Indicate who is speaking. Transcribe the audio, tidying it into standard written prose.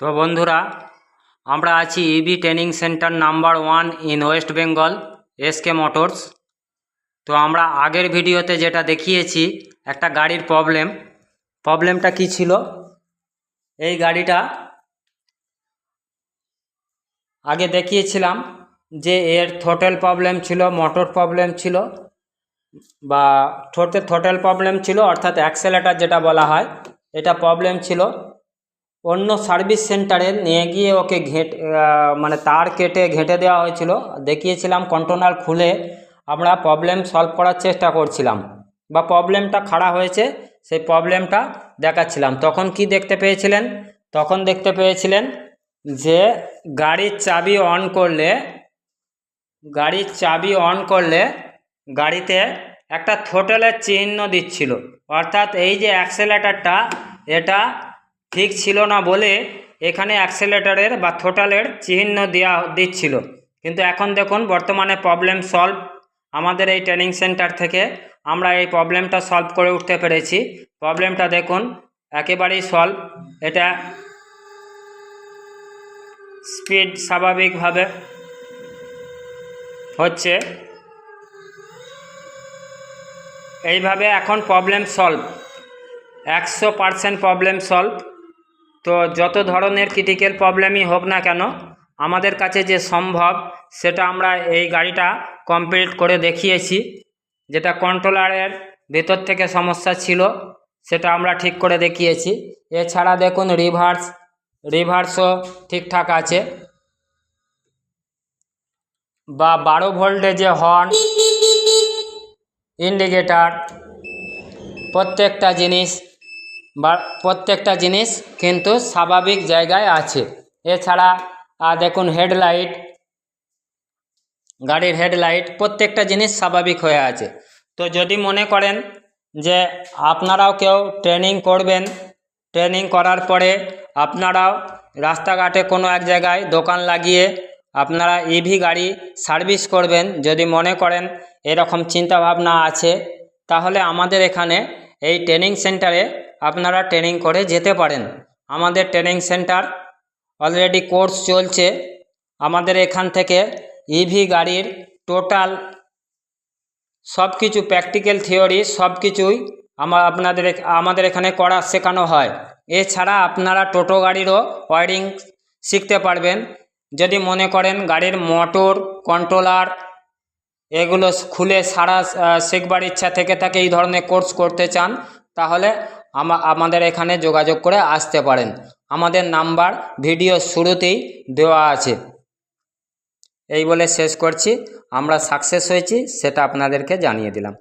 Speaker 1: তো বন্ধুরা, আমরা আছি EV training centre number 1 in West Bengal, SK motors. তো আমরা আগের ভিডিওতে যেটা দেখিয়েছি একটা গাড়ির প্রবলেমটা কি ছিল, এই গাড়িটা আগে দেখিয়েছিলাম যে এর থ্রোটল প্রবলেম ছিল, মোটর প্রবলেম ছিল, বা থ্রোটল প্রবলেম ছিল, অর্থাৎ অ্যাক্সেলেটার যেটা বলা হয় এটা প্রবলেম ছিল। অন্য সার্ভিস সেন্টারে নিয়ে গিয়ে ওকে মানে তার কেটে ঘেঁটে দেওয়া হয়েছিল, দেখিয়েছিলাম কন্ট্রোলার খুলে আমরা প্রবলেম সলভ করার চেষ্টা করছিলাম, বা প্রবলেমটা খাড়া হয়েছে সেই প্রবলেমটা দেখাচ্ছিলাম। তখন কি দেখতে পেয়েছিলেন? তখন দেখতে পেয়েছিলেন যে গাড়ির চাবি অন করলে গাড়িতে একটা থ্রোটলের চিহ্ন দিচ্ছিল, অর্থাৎ এই যে অ্যাক্সেলেটারটা এটা ঠিক ছিল না বলে এখানে অ্যাক্সেলেটারের বা থ্রোটলের চিহ্ন দিচ্ছিল। কিন্তু এখন দেখুন বর্তমানে প্রবলেম সলভ। আমাদের এই ট্রেনিং সেন্টার থেকে আমরা এই প্রবলেমটা সলভ করে উঠতে পেরেছি। প্রবলেমটা দেখুন একেবারেই সলভ। এটা স্পিড স্বাভাবিকভাবে হচ্ছে, এইভাবে এখন প্রবলেম সলভ, 100% প্রবলেম সলভ। তো যত ধরনের ক্রিটিক্যাল প্রবলেমই হোক না কেন, আমাদের কাছে যে সম্ভব সেটা আমরা এই গাড়িটা কমপ্লিট করে দেখিয়েছি। যেটা কন্ট্রোলারের ভেতর থেকে সমস্যা ছিল সেটা আমরা ঠিক করে দেখিয়েছি। এছাড়া দেখুন রিভার্সও ঠিকঠাক আছে, বা 12 ভোল্টের যে হর্ন, ইন্ডিকেটার, প্রত্যেকটা জিনিস কিন্তু স্বাভাবিক জায়গায় আছে। এছাড়া দেখুন গাড়ির হেডলাইট প্রত্যেকটা জিনিস স্বাভাবিক হয়ে আছে। তো যদি মনে করেন যে আপনারাও কেউ ট্রেনিং করবেন, ট্রেনিং করার পরে আপনারাও রাস্তাঘাটে কোনো এক জায়গায় দোকান লাগিয়ে আপনারা ইভি গাড়ি সার্ভিস করবেন, যদি মনে করেন এরকম চিন্তাভাবনা আছে, তাহলে আমাদের এখানে এই ট্রেনিং সেন্টারে আপনারা ট্রেনিং করে যেতে পারেন। আমাদের ট্রেনিং সেন্টার অলরেডি কোর্স চলছে। আমাদের এখান থেকে ইভি গাড়ির টোটাল সব কিছু প্র্যাকটিক্যাল থিওরি সব কিছুই আমাদের এখানে শেখানো হয়। এছাড়া আপনারা টোটো গাড়িরও ওয়্যারিং শিখতে পারবেন। যদি মনে করেন গাড়ির মোটর, কন্ট্রোলার এগুলো খুলে শিখবার ইচ্ছা থেকে থাকে, এই ধরনের কোর্স করতে চান, তাহলে আমাদের এখানে যোগাযোগ করে আসতে পারেন। আমাদের নাম্বার ভিডিও শুরুতেই দেওয়া আছে। এই বলে শেষ করছি। আমরা সাকসেস হয়েছি সেটা আপনাদেরকে জানিয়ে দিলাম।